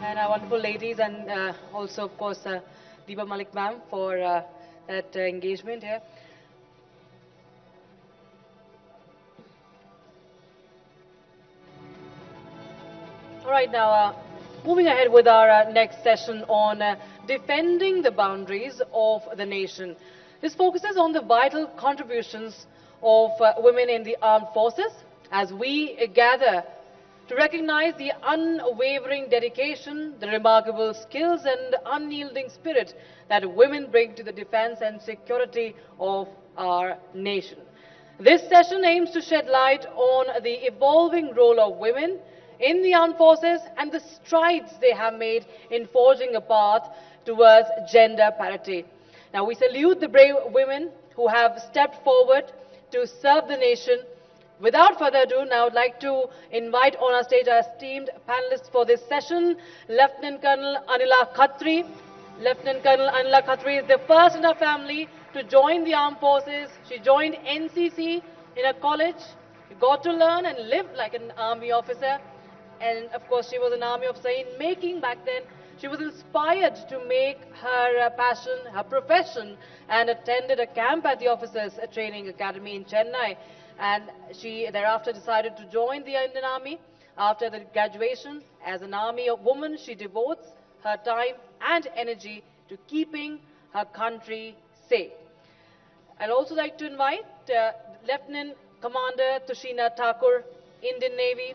and our wonderful ladies, and also, of course, Deepa Malik ma'am for that engagement here. All right, now moving ahead with our next session on defending the boundaries of the nation. This focuses on the vital contributions of women in the armed forces as we gather to recognize the unwavering dedication, the remarkable skills and unyielding spirit that women bring to the defense and security of our nation. This session aims to shed light on the evolving role of women in the armed forces and the strides they have made in forging a path towards gender parity. Now, we salute the brave women who have stepped forward to serve the nation. Without further ado, now I'd like to invite on our stage our esteemed panelists for this session, Lieutenant Colonel Anila Khatri. Lieutenant Colonel Anila Khatri is the first in her family to join the armed forces. She joined NCC in a college. She got to learn and live like an army officer. And of course, she was an army officer in making back then. She was inspired to make her passion her profession and attended a camp at the Officers Training Academy in Chennai. And she thereafter decided to join the Indian Army. After the graduation, as an army woman, she devotes her time and energy to keeping her country safe. I'd also like to invite Lieutenant Commander Tushina Thakur, Indian Navy.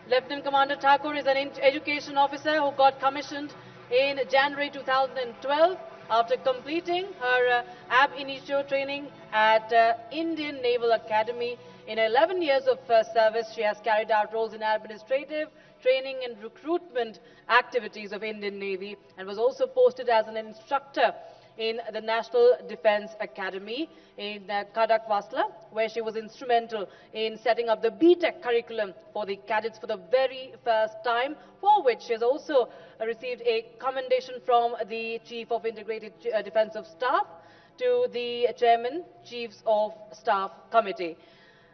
Lieutenant Commander Thakur is an education officer who got commissioned in January 2012 after completing her ab initio training at Indian Naval Academy. In 11 years of service, she has carried out roles in administrative, training and recruitment activities of Indian Navy and was also posted as an instructor in the National Defense Academy in Kadakwasla, where she was instrumental in setting up the B.Tech curriculum for the cadets for the very first time, for which she has also received a commendation from the Chief of Integrated Defense of Staff to the Chairman, Chiefs of Staff Committee.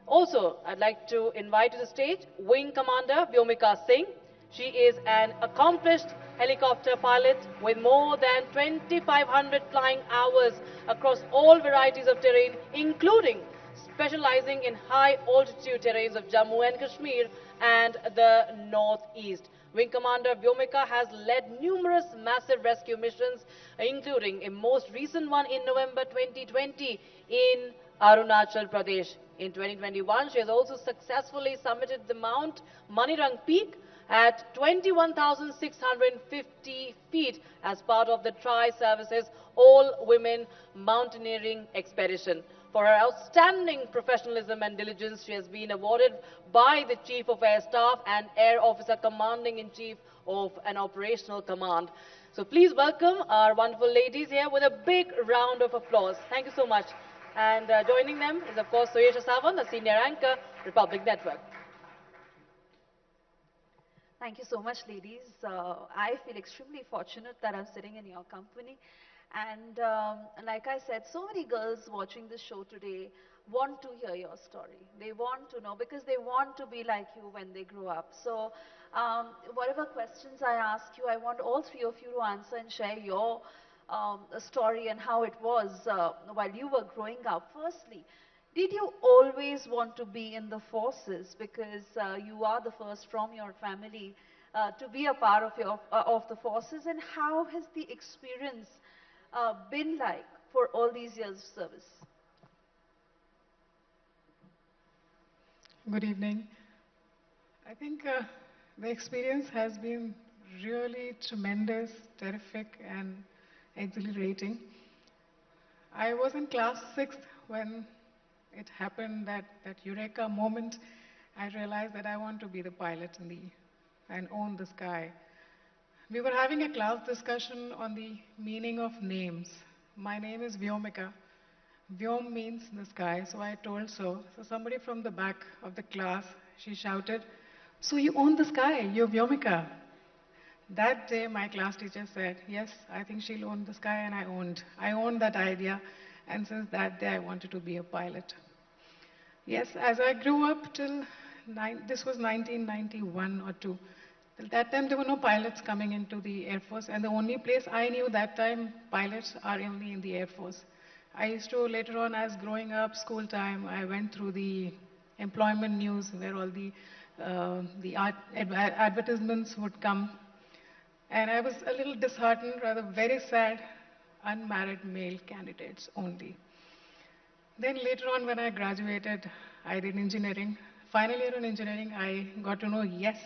Also, I'd like to invite to the stage Wing Commander Vyomika Singh. She is an accomplished helicopter pilot with more than 2,500 flying hours across all varieties of terrain, including specializing in high altitude terrains of Jammu and Kashmir and the Northeast. Wing Commander Vyomika has led numerous massive rescue missions, including a most recent one in November 2020 in Arunachal Pradesh. In 2021, she has also successfully summited the Mount Manirang Peak at 21,650 feet as part of the Tri-Services All-Women Mountaineering Expedition. For her outstanding professionalism and diligence, she has been awarded by the Chief of Air Staff and Air Officer Commanding-in-Chief of an Operational Command. So please welcome our wonderful ladies here with a big round of applause. Thank you so much. And joining them is, of course, Soyesha Savan, the senior anchor, Republic Network. Thank you so much, ladies. I feel extremely fortunate that I'm sitting in your company. And like I said, so many girls watching this show today want to hear your story. They want to know because they want to be like you when they grow up. So whatever questions I ask you, I want all three of you to answer and share your story and how it was while you were growing up. Firstly, did you always want to be in the forces because you are the first from your family to be a part of the forces, and how has the experience been like for all these years of service? Good evening. I think the experience has been really tremendous, terrific, and exhilarating. I was in class 6th when it happened, that eureka moment. I realized that I want to be the pilot and own the sky. We were having a class discussion on the meaning of names. My name is Vyomika. Vyom means the sky, so I told so. So somebody from the back of the class, she shouted, "So you own the sky, you're Vyomika." That day, my class teacher said, "Yes, I think she'll own the sky," and I owned that idea, and since that day, I wanted to be a pilot. Yes, as I grew up till, this was 1991 or 2, Till that time, there were no pilots coming into the Air Force, and the only place I knew that time pilots are only in the Air Force. I used to, later on, as growing up, school time, I went through the employment news where all the advertisements would come. And I was a little disheartened, rather very sad, unmarried male candidates only. Then later on, when I graduated, I did engineering. Final year in engineering, I got to know, yes,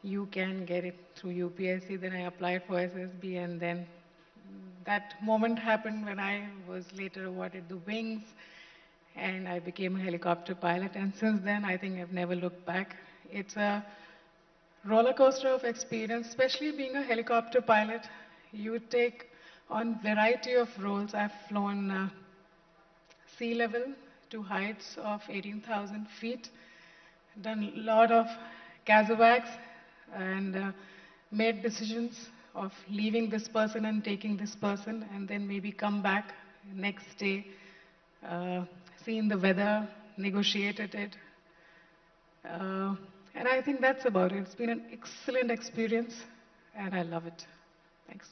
you can get it through UPSC. Then I applied for SSB, and then that moment happened when I was later awarded the wings, and I became a helicopter pilot. And since then, I think I've never looked back. It's a roller coaster of experience, especially being a helicopter pilot. You take on variety of roles. I've flown sea level to heights of 18,000 feet, done a lot of casevacs, and made decisions of leaving this person and taking this person, and then maybe come back next day, uh, seen the weather, negotiated it. Uh, and I think that's about it. It's been an excellent experience, and I love it. Thanks.